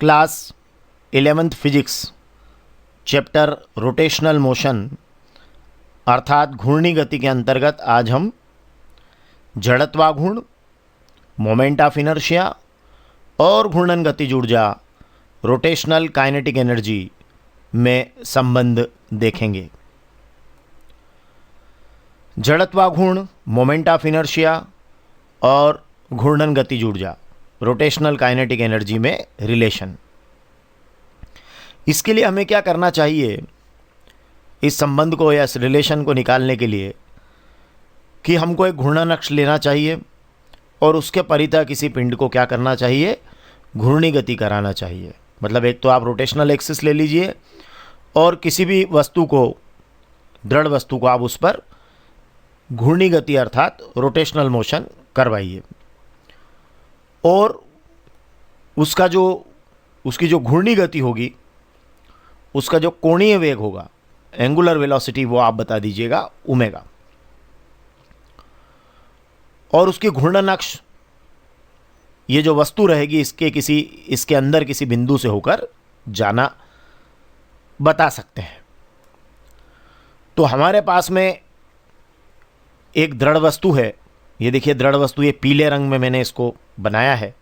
Class 11th physics chapter rotational motion अर्थात घूर्णी गति के अंतर्गत आज हम जड़त्वाघूर्ण, मोमेंट ऑफ इनर्शिया और घूर्णन गतिज ऊर्जा रोटेशनल काइनेटिक एनर्जी में संबंध देखेंगे। जड़त्वाघूर्ण, मोमेंट ऑफ इनर्शिया और घूर्णन गतिज ऊर्जा रोटेशनल काइनेटिक एनर्जी में रिलेशन। इसके लिए हमें क्या करना चाहिए, इस संबंध को या इस रिलेशन को निकालने के लिए, कि हमको एक घूर्णन अक्ष लेना चाहिए और उसके परितः किसी पिंड को क्या करना चाहिए, घूर्णी गति कराना चाहिए। मतलब एक तो आप रोटेशनल एक्सिस ले लीजिए और किसी भी वस्तु को, दृढ़ वस्तु को आप उस पर घूर्णी गति अर्थात रोटेशनल मोशन करवाइए और उसकी जो घूर्णी गति होगी, उसका जो कोणीय वेग होगा, एंगुलर वेलोसिटी, वो आप बता दीजिएगा ओमेगा। और उसकी घूर्णन अक्ष, ये जो वस्तु रहेगी इसके अंदर किसी बिंदु से होकर जाना बता सकते हैं। तो हमारे पास में एक दृढ़ वस्तु है, ये देखिए दृढ़ वस्तु, ये पीले रंग में मैंने इसको बनाया है,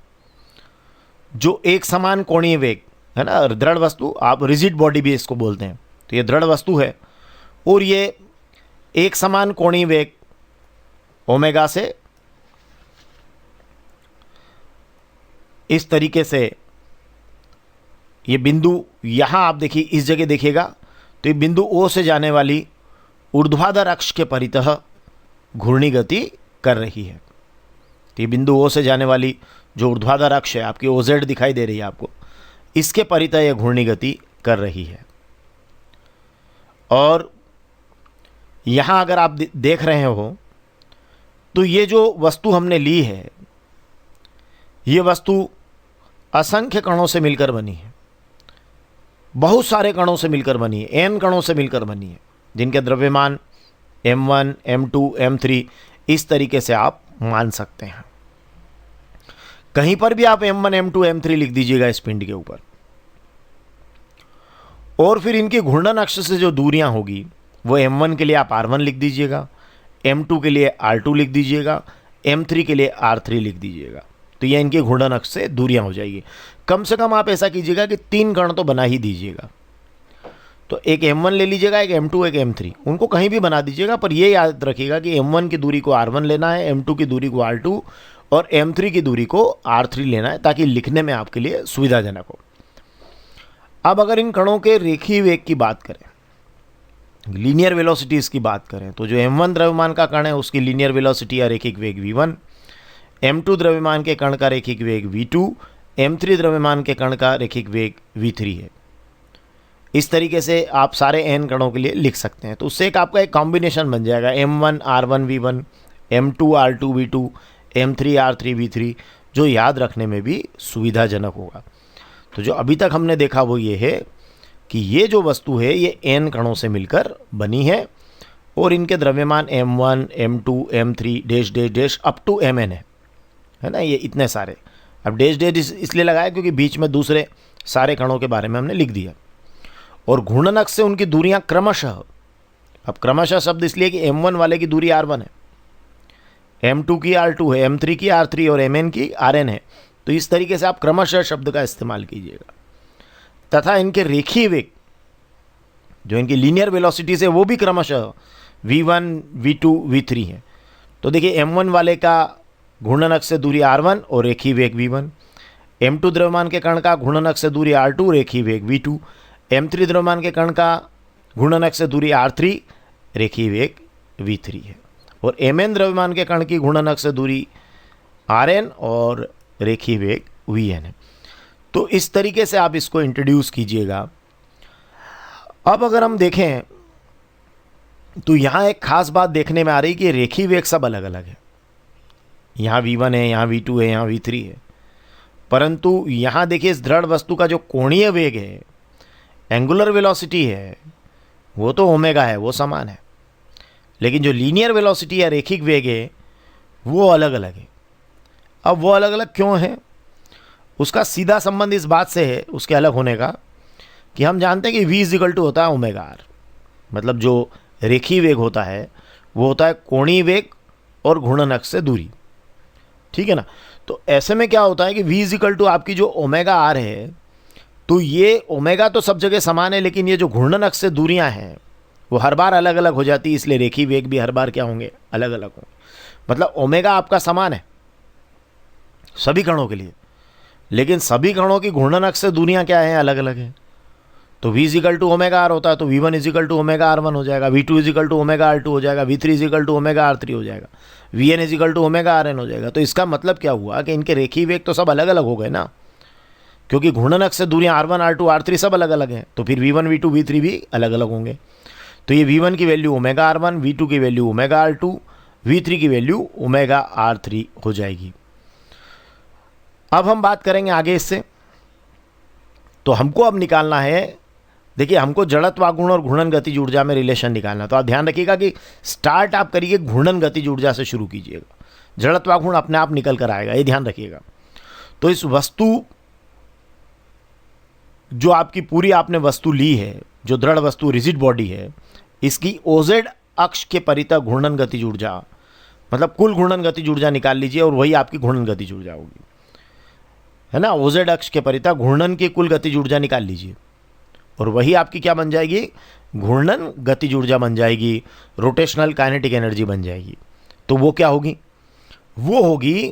जो एक समान कोणीय वेग है ना। दृढ़ वस्तु आप रिजिड बॉडी भी इसको बोलते हैं। तो ये दृढ़ वस्तु है और ये एक समान कोणीय वेग ओमेगा से इस तरीके से, ये बिंदु यहाँ आप देखिए, इस जगह देखिएगा तो ये बिंदु O से जाने वाली ऊर्ध्वाधर अक्ष के परितः घूर्णी गति कर रही है। तो ये बिंदु O से जाने वाली जो ऊर्ध्वाधर अक्ष है, आपकी OZ दिखाई दे रही है आपको, इसके परितः यह घूर्णी गति कर रही है। और यहाँ अगर आप देख रहे हो तो ये जो वस्तु हमने ली है, ये वस्तु असंख्य कणों से मिलकर बनी है, बहुत सारे कणों से मिलकर बनी है, n कणों से मिलकर बनी है, जिनके द्रव्यमान m1, m2, m3 इस तरीके से आप मान सकते हैं। कहीं पर भी आप m1, m2, m3 लिख दीजिएगा इस पिंड के ऊपर। और फिर इनकी घूर्णन अक्ष से जो दूरियां होगी, वो m1 के लिए आप r1 लिख दीजिएगा, m2 के लिए r2 लिख दीजिएगा, m3 के लिए r3 लिख दीजिएगा। तो ये इनकी घूर्णन अक्ष से दूरियां हो जाएगी। कम से कम आप ऐसा कीजिएगा कि 3 कण तो बना ही दीजिएगा। तो एक m1 ले लीजिएगा, एक m2, एक m3, उनको कहीं भी बना दीजिएगा, पर ये याद रखिएगा कि m1 की दूरी को r1 लेना है, m2 की दूरी को r2 और m3 की दूरी को r3 लेना है, ताकि लिखने में आपके लिए सुविधाजनक हो। अब अगर इन कणों के रेखीय वेग की बात करें, लीनियर वेलोसिटीज़ की बात करें, तो जो m1 द्रव्यमान का कण है उसकी लीनियर वेलोसिटी या रेखिक वेग v1, m2 द्रव्यमान के कण का रेखिक वेग v2, m3 द्रव्यमान के कण का रेखिक वेग v3 है। इस तरीके से आप सारे n कणों के लिए लिख सकते हैं। तो उससे एक आपका एक कॉम्बिनेशन बन जाएगा, m1 r1 v1, m2 r2 v2, m3 r3 v3, जो याद रखने में भी सुविधाजनक होगा। तो जो अभी तक हमने देखा वो ये है कि ये जो वस्तु है ये n कणों से मिलकर बनी है और इनके द्रव्यमान m1, m2, m3 dash dash dash up to mn है ना। ये इतने सारे, अब डैश डैश इसलिए लगाया क्योंकि बीच में दूसरे सारे कणों के बारे में हमने लिख दिया। और घूर्णन अक्ष से उनकी दूरियां क्रमशः, अब क्रमशः शब्द इसलिए कि m1 वाले की दूरी r1 है, m2 की r2 है, m3 की r3 और mn की rn है। तो इस तरीके से आप क्रमशः शब्द का इस्तेमाल कीजिएगा। तथा इनके रेखीय वेग, जो इनकी लीनियर वेलोसिटीज है, वो भी क्रमशः v1, v2, v3 है। तो देखिए m1 वाले का घूर्णन अक्ष से दूरी r1 और रेखीय वेग v1, m2 द्रव्यमान के कण का घूर्णन अक्ष से दूरी r2, रेखीय वेग v2, m3 द्रव्यमान के कण का घूर्णन अक्ष से दूरी r3, रेखीय वेग v3 है। और mn द्रव्यमान के कण की घूर्णन अक्ष से दूरी rn और रेखीय वेग vn है। तो इस तरीके से आप इसको इंट्रोड्यूस कीजिएगा। अब अगर हम देखें तो यहाँ एक खास बात देखने में आ रही कि रेखीय वेग सब अलग अलग है। यहाँ v1 है, यहाँ v2 है, यहाँ v3 है, परंतु यहाँ देखिए इस दृढ़ वस्तु का जो कोणीय वेग है, एंगुलर वेलोसिटी है, वो तो ओमेगा है, वो समान है। लेकिन जो लीनियर वेलोसिटी या रेखिक वेग है वो अलग अलग है। अब वो अलग अलग क्यों है, उसका सीधा संबंध इस बात से है उसके अलग होने का कि हम जानते हैं कि v इज इक्वल टू होता है ओमेगा आर, मतलब जो रेखीय वेग होता है वो होता है कोणीय वेग और घूर्णन अक्ष से दूरी, ठीक है ना। तो ऐसे में क्या होता है कि v इज इक्वल टू आपकी जो ओमेगा आर है, तो ये ओमेगा तो सब जगह समान है, लेकिन ये जो घूर्णन अक्ष से दूरियां हैं वो हर बार अलग अलग हो जाती है, इसलिए रेखीय वेग भी हर बार क्या होंगे, अलग अलग होंगे। मतलब ओमेगा आपका समान है सभी कणों के लिए, लेकिन सभी कणों की घूर्णन अक्ष से दूरियां क्या हैं, अलग अलग हैं। तो v is equal to omega R होता है तो v1 is equal to omega R one हो जाएगा, v2 is equal to omega R two हो जाएगा, v3 is equal to omega R three हो जाएगा, vn is equal to omega R N हो जाएगा। तो इसका मतलब क्या हुआ कि इनके रेखीय वेग तो सब अलग अलग हो गए ना, क्योंकि घूर्णन अक्ष से दूरियां r1 r2 r3 सब अलग अलग हैं, तो फिर v1 v2 v3 भी अलग अलग होंगे। तो ये v1 की value omega R one, v2 की value omega R to, v3 की वैल्यू ओमेगा आर थ्री हो जाएगी। अब हम बात करेंगे आगे इससे, तो हमको अब निकालना है, देखिए हमको जड़त्वाघूर्ण और घूर्णन गतिज ऊर्जा में रिलेशन निकालना। तो आप ध्यान रखिएगा कि स्टार्ट आप करिए घूर्णन गतिज ऊर्जा से शुरू कीजिएगा, जड़त्वाघूर्ण अपने आप निकल कर आएगा, ये ध्यान रखिएगा। तो इस वस्तु जो आपकी पूरी आपने वस्तु ली है, जो दृढ़ वस्तु रिजिड बॉडी है, इसकी ओजेड अक्ष के परितः घूर्णन गतिज ऊर्जा, मतलब कुल घूर्णन गतिज ऊर्जा निकाल लीजिए और वही आपकी घूर्णन गतिज ऊर्जा होगी, है ना। ओजेड अक्ष के परितः घूर्णन की कुल गतिज ऊर्जा निकाल लीजिए और वही आपकी क्या बन जाएगी, घूर्णन गतिज ऊर्जा बन जाएगी, रोटेशनल काइनेटिक एनर्जी बन जाएगी। तो वो क्या होगी, वो होगी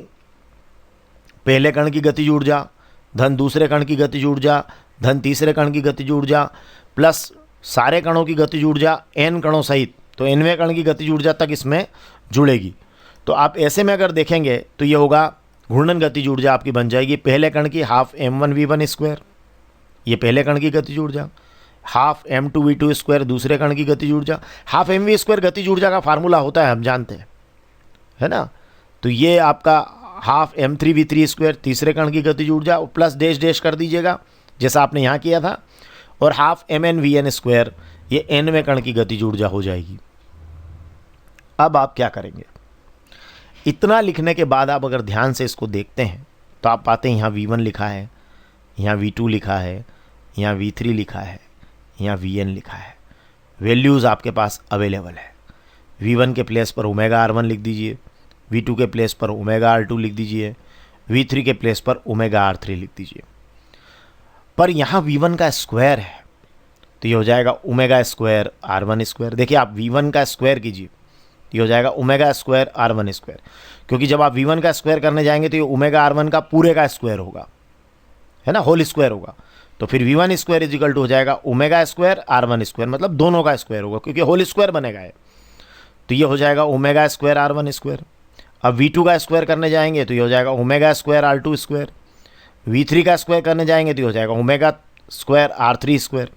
पहले कण की गतिज ऊर्जा धन दूसरे कण की गतिज ऊर्जा धन तीसरे कण की गतिज ऊर्जा प्लस सारे कणों की गतिज ऊर्जा n कणों सहित, तो nवें कण की गतिज ऊर्जा तक इसमें जुड़ेगी। तो आप ऐसे में अगर देखेंगे तो ये होगा घूर्णन गतिज ऊर्जा आपकी बन जाएगी पहले कण की हाफ m1v1 स्क्वायर, ये पहले कण की गतिज ऊर्जा, हाफ m2v2 स्क्वायर दूसरे कण की गतिज ऊर्जा। हाफ mv स्क्वायर गतिज ऊर्जा का फार्मूला होता है, हम जानते हैं, है ना। तो ये आपका हाफ m3v3 स्क्वायर तीसरे कण की गतिज ऊर्जा प्लस डैश डैश कर दीजिएगा जैसा आपने यहाँ किया था, और हाफ mn स्क्वायर ये nवें कण की गतिज ऊर्जा हो जाएगी। अब आप क्या करेंगे, इतना लिखने के बाद आप अगर ध्यान से इसको देखते हैं तो आप पाते हैं यहाँ v1 लिखा है, यहाँ v2 लिखा है, यहाँ v3 लिखा है, यहाँ vn लिखा है। वैल्यूज़ आपके पास अवेलेबल है। v1 के प्लेस पर ओमेगा r1 लिख दीजिए, v2 के प्लेस पर ओमेगा r2 लिख दीजिए, v3 के प्लेस पर ओमेगा r3 लिख दीजिए। पर यहाँ v1 का स्क्वायर है तो ये हो जाएगा ओमेगा स्क्वायर r1 स्क्वायर। देखिए आप v1 का स्क्वायर कीजिए तो ये हो जाएगा ओमेगा स्क्वायर r1 स्क्वायर, क्योंकि जब आप v1 का स्क्वायर करने जाएंगे तो ये ओमेगा r1 का पूरे का स्क्वायर होगा, है ना, होल स्क्वायर होगा। तो फिर v1 square is equal to हो जाएगा ओमेगा स्क्वायर r1 स्क्वायर, मतलब दोनों का स्क्वायर होगा क्योंकि होल स्क्वायर बनेगा है। तो ये हो जाएगा ओमेगा स्क्वायर r1 स्क्वायर। अब v2 का स्क्वायर करने जाएंगे तो ये हो जाएगा omega square r2 square, v3 का स्क्वायर करने जाएंगे तो ये हो जाएगा ओमेगा स्क्वायर r3 स्क्वायर।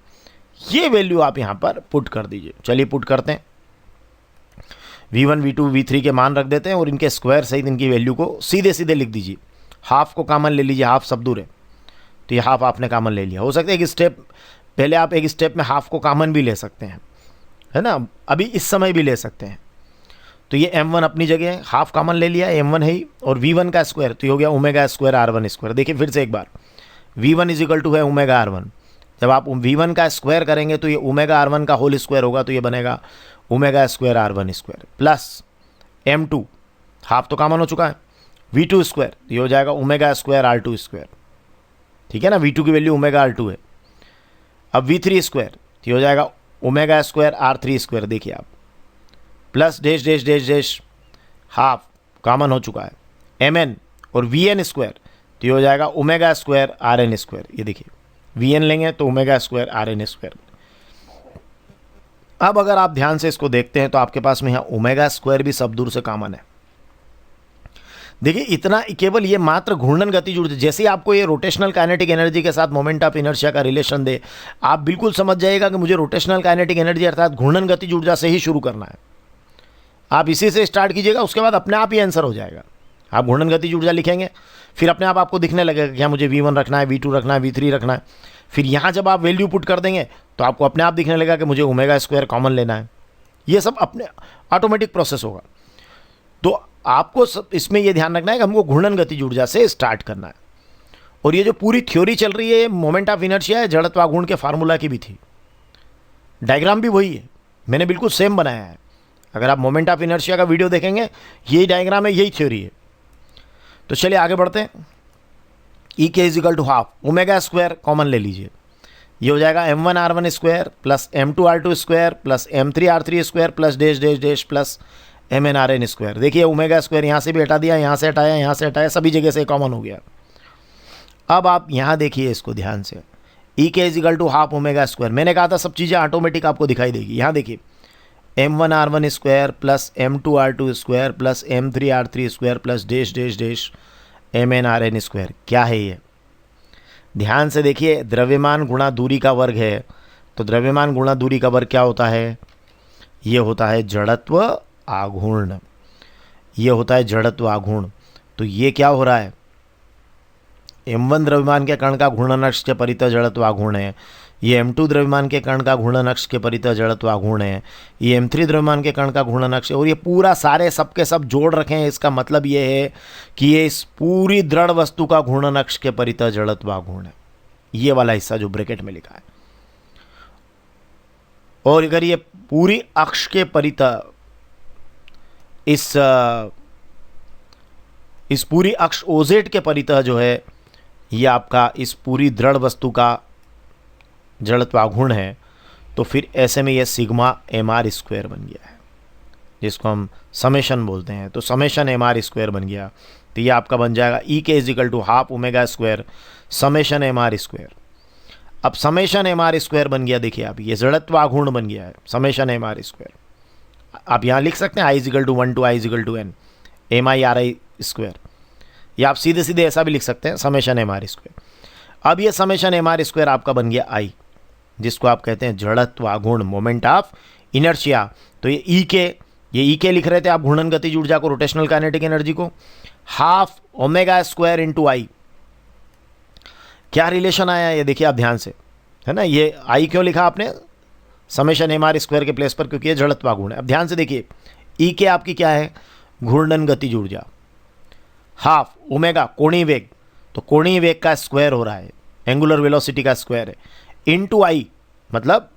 ये वैल्यू आप यहाँ पर पुट कर दीजिए। चलिए पुट करते हैं, v1 v2 v3 के मान रख देते हैं और इनके स्क्वायर सहित इनकी वैल्यू को सीधे सीधे लिख दीजिए। हाफ को कॉमन ले लीजिए, हाफ सब दूर है तो ये हाफ आपने कॉमन ले लिया। हो सकता है एक स्टेप पहले आप एक स्टेप में हाफ को कॉमन भी ले सकते हैं, है ना, अभी इस समय भी ले सकते हैं। तो ये m1 अपनी जगह है, हाफ कॉमन ले लिया, m1 है ही, और v1 का स्क्वायर तो ये हो गया ओमेगा स्क्वायर r1 स्क्वायर। देखिए फिर से एक बार, v1 इज इक्वल टू है ओमेगा r1, जब आप v1 का स्क्वायर करेंगे तो ये ओमेगा r1 का होल स्क्वायर होगा, तो ये बनेगा omega square r1 square plus m2, half तो कॉमन हो चुका है, v2 स्क्वायर ये हो जाएगा ओमेगा स्क्वायर r2 स्क्वायर, ठीक है ना, v2 की वैल्यू ओमेगा r2 है। अब v3 स्क्वायर ये हो जाएगा ओमेगा स्क्वायर r3 स्क्वायर, देखिए आप, plus dash dash dash dash half common हो चुका है, mn और vn स्क्वायर तो ये हो जाएगा ओमेगा स्क्वायर rn स्क्वायर। ये देखिए vn लेंगे तो ओमेगा स्क्वायर rn स्क्वायर। अब अगर आप ध्यान से इसको देखते हैं तो आपके पास में यहाँ ओमेगा स्क्वायर भी सब दूर से कॉमन है। देखिए इतना केवल ये मात्र घूर्णन गतिज ऊर्जा, जैसे ही आपको ये रोटेशनल काइनेटिक एनर्जी के साथ मोमेंट ऑफ इनर्शिया का रिलेशन दे, आप बिल्कुल समझ जाइएगा कि मुझे रोटेशनल काइनेटिक एनर्जी अर्थात घूर्णन गतिज ऊर्जा से ही शुरू करना है। आप इसी से स्टार्ट कीजिएगा, उसके बाद अपने आप ही आंसर हो जाएगा। आप घूर्णन गतिज ऊर्जा लिखेंगे फिर अपने आप आपको दिखने लगेगा कि हाँ मुझे v1 रखना है, v2 रखना है, v3 रखना है। फिर यहाँ जब आप वैल्यू पुट कर देंगे तो आपको अपने आप दिखने लगेगा कि मुझे ओमेगा स्क्वायर कॉमन लेना है। ये सब अपने ऑटोमेटिक प्रोसेस होगा। तो आपको सब इसमें ये ध्यान रखना है कि हमको घूर्णन गतिज ऊर्जा से स्टार्ट करना है और ये जो पूरी थ्योरी चल रही है मोमेंट ऑफ इनर्शिया है, जड़त्वाघूर्ण के फार्मूला की भी थी, डायग्राम भी वही है, मैंने बिल्कुल सेम बनाया है। अगर आप मोमेंट ऑफ इनर्शिया का वीडियो देखेंगे यही डायग्राम है, यही थ्योरी है। तो चलिए आगे बढ़ते हैं। E K is equal to half omega square common ले लीजिए, ये हो जाएगा m1r1 square plus m2r2 square plus m3r3 square plus dash dash dash plus mnrn square. देखिए ओमेगा स्क्वायर यहाँ से भी हटा दिया, यहाँ से हटाया, यहाँ से हटाया, सभी जगह से कॉमन हो गया। अब आप यहाँ देखिए इसको ध्यान से, E K is equal to half omega square. मैंने कहा था सब चीज़ें ऑटोमेटिक आपको दिखाई देगी। यहाँ देखिए m1r1 square plus m2r2 square plus m3r3 square plus dash dash dash mnrn square. क्या है ये? ध्यान से देखिए, द्रव्यमान गुणा दूरी का वर्ग है, तो द्रव्यमान गुणा दूरी का वर्ग क्या होता है? ये होता है जड़त्व आघूर्ण, ये होता है जड़त्व आघूर्ण। तो ये क्या हो रहा है? m1 द्रव्यमान के कण का घूर्णन अक्ष के परितः जड़त्व आघूर्ण है, ये m2 द्रव्यमान के कण का घूर्णन अक्ष के परितः जड़त्व आघूर्ण है, ये m3 द्रव्यमान के कण का घूर्णन अक्ष है, और ये पूरा सारे सब के सब जोड़ रखे हैं। इसका मतलब ये है कि ये इस पूरी दृढ़ वस्तु का घूर्णन अक्ष के परितः जड़त्व आघूर्ण है, ये वाला हिस्सा जो ब्रैकेट में लिखा है। और अगर ये पूरी अक्ष के परितः इस पूरी अक्ष ओजेड के परितः जो है ये आपका इस पूरी दृढ़ वस्तु का जड़त्व आघूर्ण है, तो फिर ऐसे में ये सिग्मा mr स्क्वायर बन गया है, जिसको हम समेशन बोलते हैं। तो समेशन mr स्क्वायर बन गया, तो ये आपका बन जाएगा E K is equal to half omega square summation mr square. अब समेशन mr स्क्वायर बन गया, देखिए आप ये जड़त्व आघूर्ण बन गया है समेशन mr स्क्वायर। आप यहाँ लिख सकते हैं i is equal to 1 to i is equal to n mi square, या आप सीधे सीधे ऐसा भी लिख सकते हैं समेशन mr स्क्वायर। अब ये समेशन mr स्क्वायर आपका बन गया i, जिसको आप कहते हैं जड़त्व आघूर्ण मोमेंट ऑफ इनर्शिया। तो ये ई के लिख रहे थे आप घूर्णन गतिज ऊर्जा को, रोटेशनल काइनेटिक एनर्जी को, हाफ ओमेगा स्क्वायर इंटू आई। क्या रिलेशन आया ये देखिए आप ध्यान से, है ना। ये आई क्यों लिखा आपने समेशन mr स्क्वायर के प्लेस पर? क्योंकि ये जड़त्व आघूर्ण है। अब ध्यान से देखिए, ई के आपकी क्या है? घूर्णन गतिज ऊर्जा, हाफ ओमेगा कोणीय वेग, तो कोणीय वेग का स्क्वायर हो रहा है, एंगुलर वेलोसिटी का स्क्वायर है, इनटू आई मतलब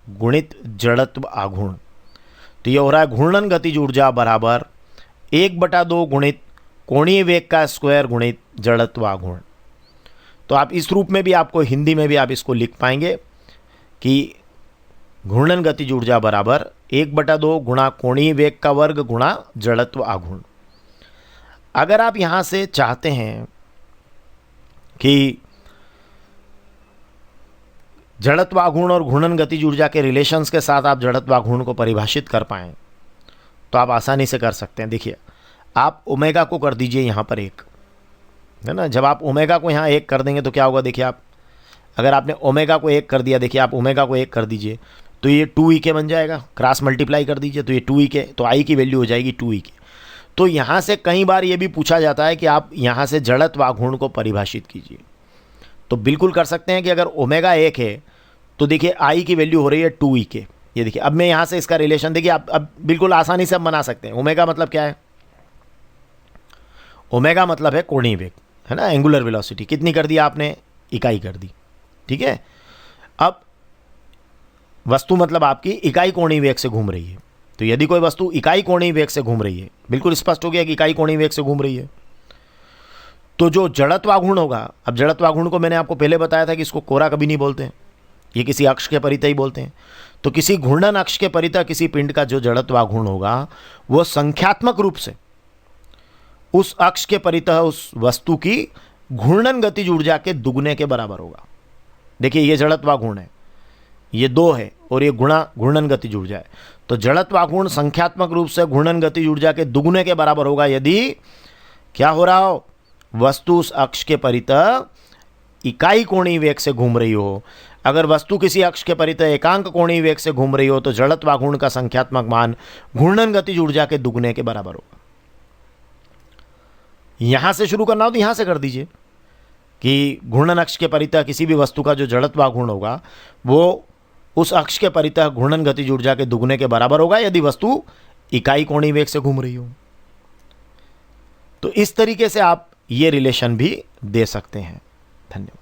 गुणित जड़त्व आघूर्ण। तो ये हो रहा है घूर्णन गतिज ऊर्जा बराबर 1/2 गुणित कोणीय वेग का स्क्वायर गुणित जड़त्व आघूर्ण। तो आप इस रूप में भी, आपको हिंदी में भी आप इसको लिख पाएंगे कि घूर्णन गतिज ऊर्जा बराबर 1/2 गुणा कोणीय वेग का वर्ग गुणा जड़त्व आघूर्ण। अगर आप यहां से चाहते हैं कि जड़त्व आघूर्ण और घूर्णन गतिज ऊर्जा के रिलेशंस के साथ आप जड़त्व आघूर्ण को परिभाषित कर पाएँ, तो आप आसानी से कर सकते हैं। देखिए आप ओमेगा को कर दीजिए यहाँ पर 1, है ना। जब आप ओमेगा को यहाँ 1 कर देंगे तो क्या होगा? देखिए आप, अगर आपने ओमेगा को 1 कर दिया, देखिए आप ओमेगा को 1 कर दीजिए तो ये 2e बन जाएगा, क्रॉस मल्टीप्लाई कर दीजिए तो ये 2e, तो आई की वैल्यू हो जाएगी 2e। तो यहाँ से कई बार ये भी पूछा जाता है कि आप यहाँ से जड़त्व आघूर्ण को परिभाषित कीजिए, तो बिल्कुल कर सकते हैं कि अगर ओमेगा 1 है तो देखिए आई की वैल्यू हो रही है 2e। ये देखिए अब मैं यहाँ से इसका रिलेशन देखिए आप अब बिल्कुल आसानी से हम बना सकते हैं। ओमेगा मतलब क्या है? ओमेगा मतलब है कोणीय वेग, है ना, एंगुलर वेलोसिटी। कितनी कर दी आपने? इकाई कर दी, ठीक है। अब वस्तु मतलब आपकी इकाई कोणीय वेग से घूम रही है, तो यदि कोई वस्तु इकाई कोणीय वेग से घूम रही है, बिल्कुल स्पष्ट हो गया कि इकाई कोणीय वेग से घूम रही है, तो जो जड़त्व आघूर्ण होगा, अब जड़त्व आघूर्ण को मैंने आपको पहले बताया था कि इसको कोरा कभी नहीं बोलते हैं, ये किसी अक्ष के परितः ही बोलते हैं। तो किसी घूर्णन अक्ष के परितः किसी पिंड का जो जड़त्व आघूर्ण होगा वो संख्यात्मक रूप से उस अक्ष के परितः उस वस्तु की घूर्णन गतिज ऊर्जा के दुगने के बराबर होगा। देखिए ये जड़त्व आघूर्ण है, ये 2 है, और ये घूर्णन गतिज ऊर्जा है। तो जड़त्व आघूर्ण संख्यात्मक रूप से घूर्णन गतिज ऊर्जा के दुगने के बराबर होगा यदि क्या हो रहा हो? वस्तु उस अक्ष के परितः इकाई कोणीय वेग से घूम रही हो। अगर वस्तु किसी अक्ष के परितः एकांक कोणीय वेग से घूम रही हो तो जड़त्व आघूर्ण का संख्यात्मक मान घूर्णन गतिज ऊर्जा के दुगने के बराबर होगा। यहां से शुरू करना हो तो यहां से कर दीजिए कि घूर्णन अक्ष के परितः किसी भी वस्तु का जो जड़त्व आघूर्ण होगा वो उस अक्ष के परितः घूर्णन गतिज ऊर्जा के दुगने के बराबर होगा यदि वस्तु इकाई कोणीय वेग से घूम रही हो। तो इस तरीके से आप ये रिलेशन भी दे सकते हैं, धन्यवाद।